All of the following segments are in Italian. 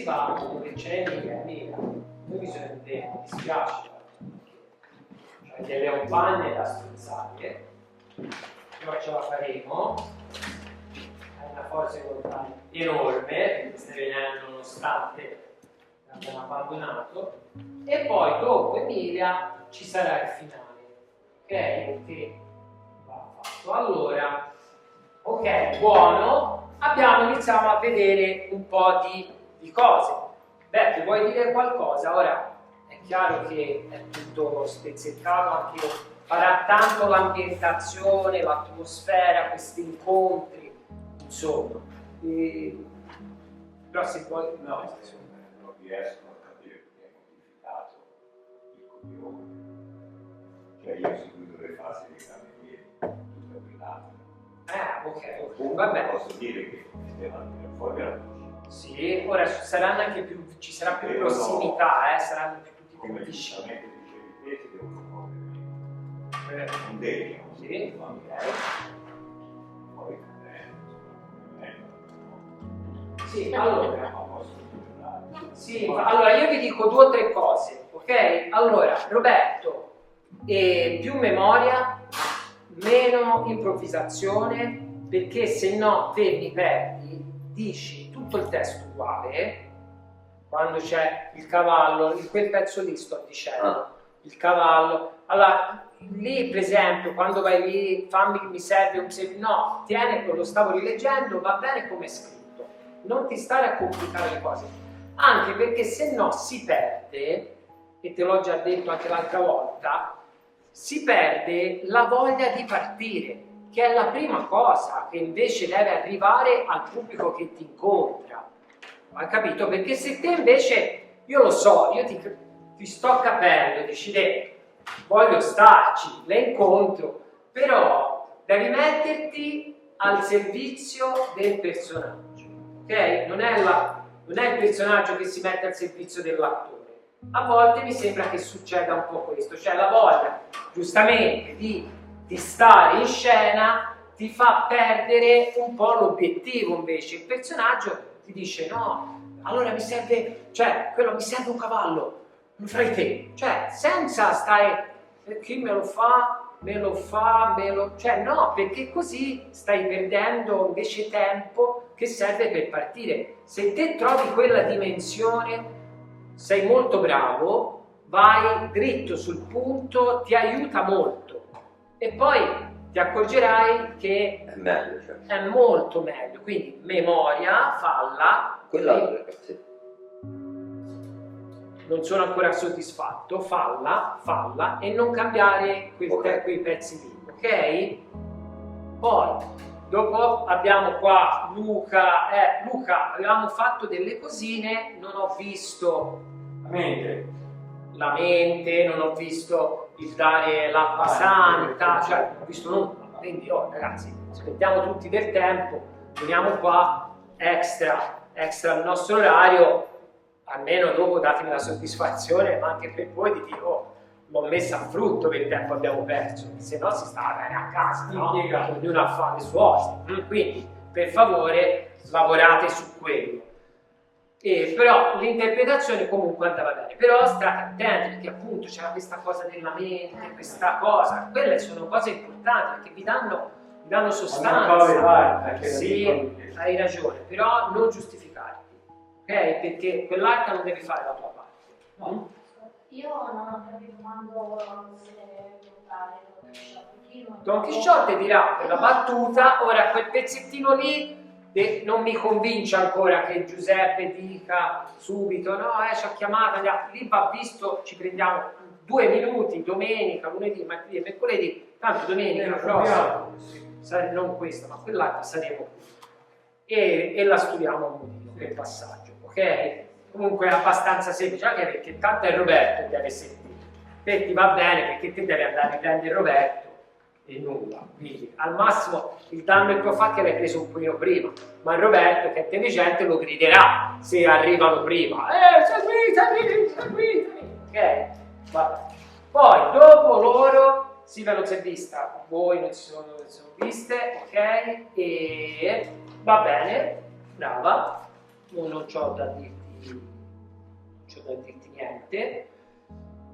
si va dove c'è Emilia. Noi bisogna vedere, mi dispiace, cioè delle compagne da strozzare, però ce la faremo. È una forza di volontà enorme, che sta venendo nonostante l'abbiamo abbandonato. E poi dopo Emilia ci sarà il finale, ok? Che va fatto. Allora, ok, buono. Iniziamo a vedere un po' di cose. Beppe, vuoi dire qualcosa? Ora è chiaro che è tutto spezzettato, anche io. Farà tanto l'ambientazione, l'atmosfera, questi incontri, insomma. Però se vuoi... No, non riescono a capire perché è modificato il cognome. Cioè io ho seguito le fasi dei camerieri, tutte brillate. Ok, vabbè. Posso dire che il sistema di fuori alla luce. Sì, ora saranno anche più, ci sarà più prossimità, saranno più tutti più come vicini. giustamente dicevi te, si devono muovere un degno, Sì, poi sì, allora io vi dico 2 o 3 cose, ok? Allora, Roberto, più memoria, meno improvvisazione, perché se no te mi perdi, dici tutto il testo uguale, quando c'è il cavallo, in quel pezzo lì sto dicendo, il cavallo, allora lì per esempio quando vai lì, fammi che mi serve un segno, no, tieni, lo stavo rileggendo, va bene come è scritto, non ti stare a complicare le cose, anche perché se no si perde, e te l'ho già detto anche l'altra volta, si perde la voglia di partire, che è la prima cosa che invece deve arrivare al pubblico che ti incontra. Hai capito? Perché se te invece, io lo so, io ti sto capendo, dici, voglio starci, le incontro, però devi metterti al servizio del personaggio, ok? Non è il personaggio che si mette al servizio dell'attore. A volte mi sembra che succeda un po' questo, cioè la voglia, giustamente, di stare in scena ti fa perdere un po' l'obiettivo invece. Il personaggio ti dice no, allora mi serve, cioè, quello mi serve un cavallo, lo fai te, cioè, senza stare, chi me lo fa, cioè no, perché così stai perdendo invece tempo che serve per partire. Se te trovi quella dimensione, sei molto bravo, vai dritto sul punto, ti aiuta molto. E poi ti accorgerai che è meglio, cioè. È molto meglio, quindi memoria, falla. Quella sì. Non sono ancora soddisfatto, falla e non cambiare quei pezzi lì, ok? Poi, dopo abbiamo qua Luca, avevamo fatto delle cosine, non ho visto la mente, non ho visto il dare l'acqua santa, cioè non ho visto nulla, quindi ragazzi, aspettiamo tutti del tempo, veniamo qua extra il nostro orario, almeno dopo datemi la soddisfazione, ma anche per voi di dire l'ho messa a frutto per il tempo abbiamo perso, se no si sta bene a casa, no? Ognuno ha fatto le sue cose, quindi per favore lavorate su quello. Però l'interpretazione comunque andava bene, però state attenti perché appunto c'era questa cosa della mente, questa cosa, quelle sono cose importanti perché vi danno sostanza. Sì, hai ragione, però non giustificarti, ok? Perché quell'arte non devi fare la tua parte. No? Io non ho capito quando si deve votare Don Chisciotte dirà per la battuta, ora quel pezzettino lì non mi convince ancora che Giuseppe dica subito no, ci ha chiamato, lì va visto, ci prendiamo 2 minuti, domenica, lunedì, martedì e mercoledì, tanto domenica prossima, non questa, ma quell'altra saremo e la studiamo un pochino, quel passaggio, ok? Comunque è abbastanza semplice, anche perché tanto è Roberto che deve sentire, te ti va bene perché te devi andare a prendere Roberto e nulla, quindi al massimo il danno che può fare che l'hai preso un pochino prima, ma Roberto che è intelligente lo griderà se arrivano prima, seguitemi, ok? Vabbè. Poi dopo loro Silvia non si è vista, voi non si sono viste, ok? E va bene, brava, non c'ho da dirti non c'è da dirti niente,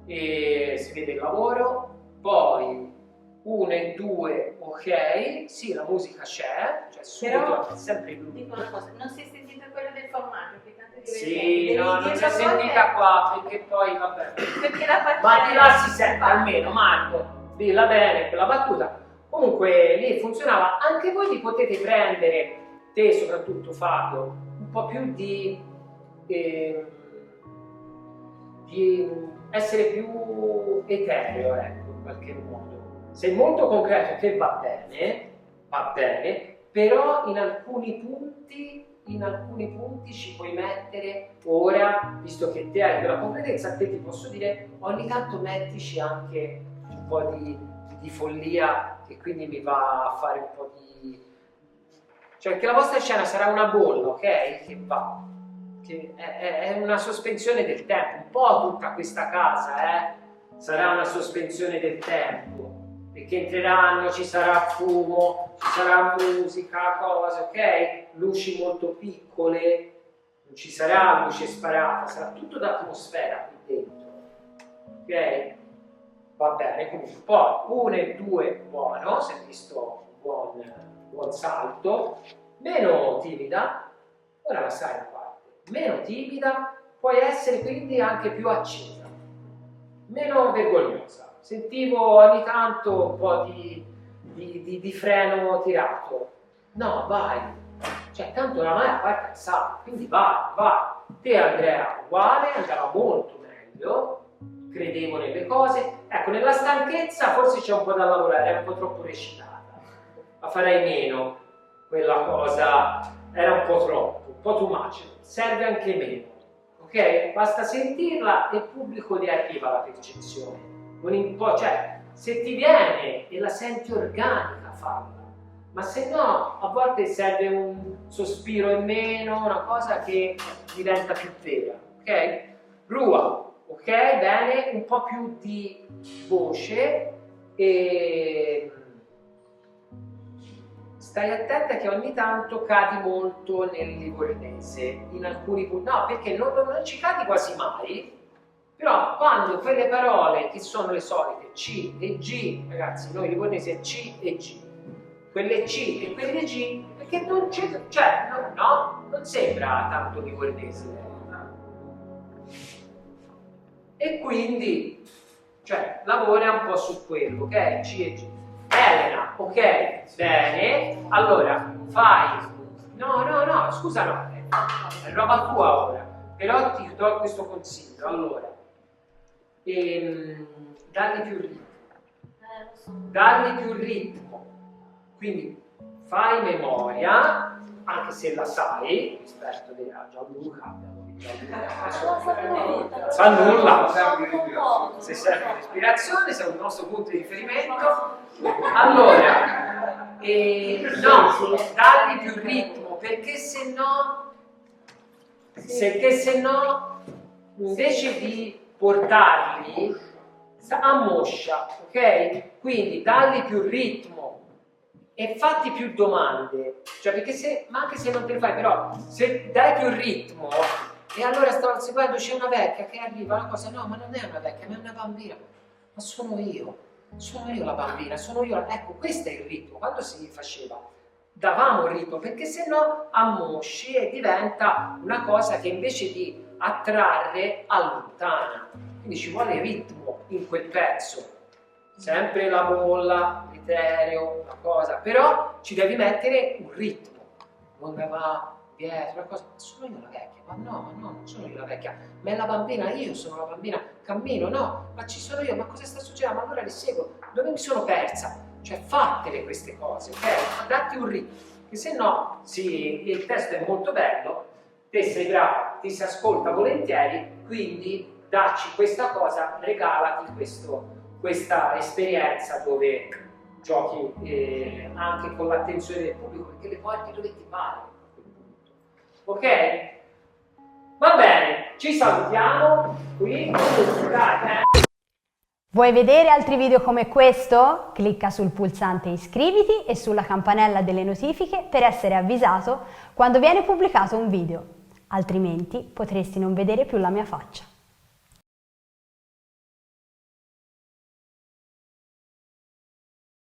e si vede il lavoro, poi 1 e 2, ok, sì, la musica c'è, cioè subito Però, è sempre lui. dico una cosa, non si è sentito quello del formaggio, che tanto è Sì, divertente. no, non si è sentita qua, perché poi, vabbè. Perché la faccia Ma di là si sente almeno, Marco, dilla bene quella battuta. Comunque lì funzionava, anche voi vi potete prendere, te soprattutto Fabio, un po' più di essere più etereo, ecco, in qualche modo. Sei molto concreto, che va bene, però in alcuni punti ci puoi mettere ora, visto che te hai quella concretezza, te ti posso dire, ogni tanto mettici anche un po' di follia, che quindi mi va a fare un po' di... Cioè che la vostra scena sarà una bolla, ok? Che va, che è una sospensione del tempo, un po' tutta questa casa, sarà una sospensione del tempo, perché entreranno, ci sarà fumo, ci sarà musica, cose, ok? Luci molto piccole, non ci sarà luce sparata, sarà tutto d'atmosfera qui dentro, ok? Va bene, comunque poi 1 e 2 buono, si è visto un buon salto, meno timida, ora la sai in parte, meno timida, puoi essere quindi anche più accesa, meno vergognosa. Sentivo ogni tanto un po' di freno tirato. No, vai. Cioè, tanto oramai a parte sa, quindi vai. Te Andrea, uguale, andava molto meglio, credevo nelle cose. Ecco, nella stanchezza forse c'è un po' da lavorare, era un po' troppo recitata. La farei meno, quella cosa era un po' troppo, un po' too much. Serve anche meno, ok? Basta sentirla e il pubblico gli arriva la percezione. Cioè, se ti viene e la senti organica, falla, ma se no, a volte serve un sospiro in meno, una cosa che diventa più vera, ok? Rua, ok? Bene, un po' più di voce e stai attenta che ogni tanto cadi molto nel livornese, in alcuni punti, no, perché non ci cadi quasi mai. Però quando quelle parole che sono le solite C e G, ragazzi, noi livornesi è C e G, quelle C e quelle G, perché non c'è, cioè, no, non sembra tanto livornese. E quindi, cioè, lavora un po' su quello, ok? C e G. Elena, ok, bene, allora, fai, no, scusa, no, è roba tua ora, però ti do questo consiglio, allora. Dargli più ritmo, quindi fai memoria, anche se la sai, rispetto a Gianluca, sa nulla, se serve l'ispirazione, sei un nostro punto di riferimento, allora no, dargli più ritmo, perché se no invece di portarli a moscia, ok? Quindi dargli più ritmo e fatti più domande, cioè perché ma anche se non te le fai, però se dai più ritmo, e allora stavo seguendo, c'è una vecchia che arriva, una cosa, no, ma non è una vecchia, ma è una bambina, ma sono io la bambina, ecco, questo è il ritmo, quando si faceva, davamo il ritmo, perché se no ammosci e diventa una cosa che invece di attrarre allontana, quindi ci vuole ritmo in quel pezzo, sempre la bolla, l'etereo, la cosa, però ci devi mettere un ritmo, non va dietro, la cosa, sono io la vecchia, ma no, non sono io la vecchia, ma è la bambina, io sono la bambina, cammino, no, ma ci sono io, ma cosa sta succedendo, ma allora le seguo, dove mi sono persa? Cioè fattele queste cose, ok? Datti un ritmo, che se no il testo è molto bello, te sei bravo, ti si ascolta volentieri, quindi dacci questa cosa, regalati questa esperienza dove giochi anche con l'attenzione del pubblico, perché le porti dove ti pare. Ok? Va bene, ci salutiamo qui. Vuoi vedere altri video come questo? Clicca sul pulsante iscriviti e sulla campanella delle notifiche per essere avvisato quando viene pubblicato un video. altrimenti potresti non vedere più la mia faccia.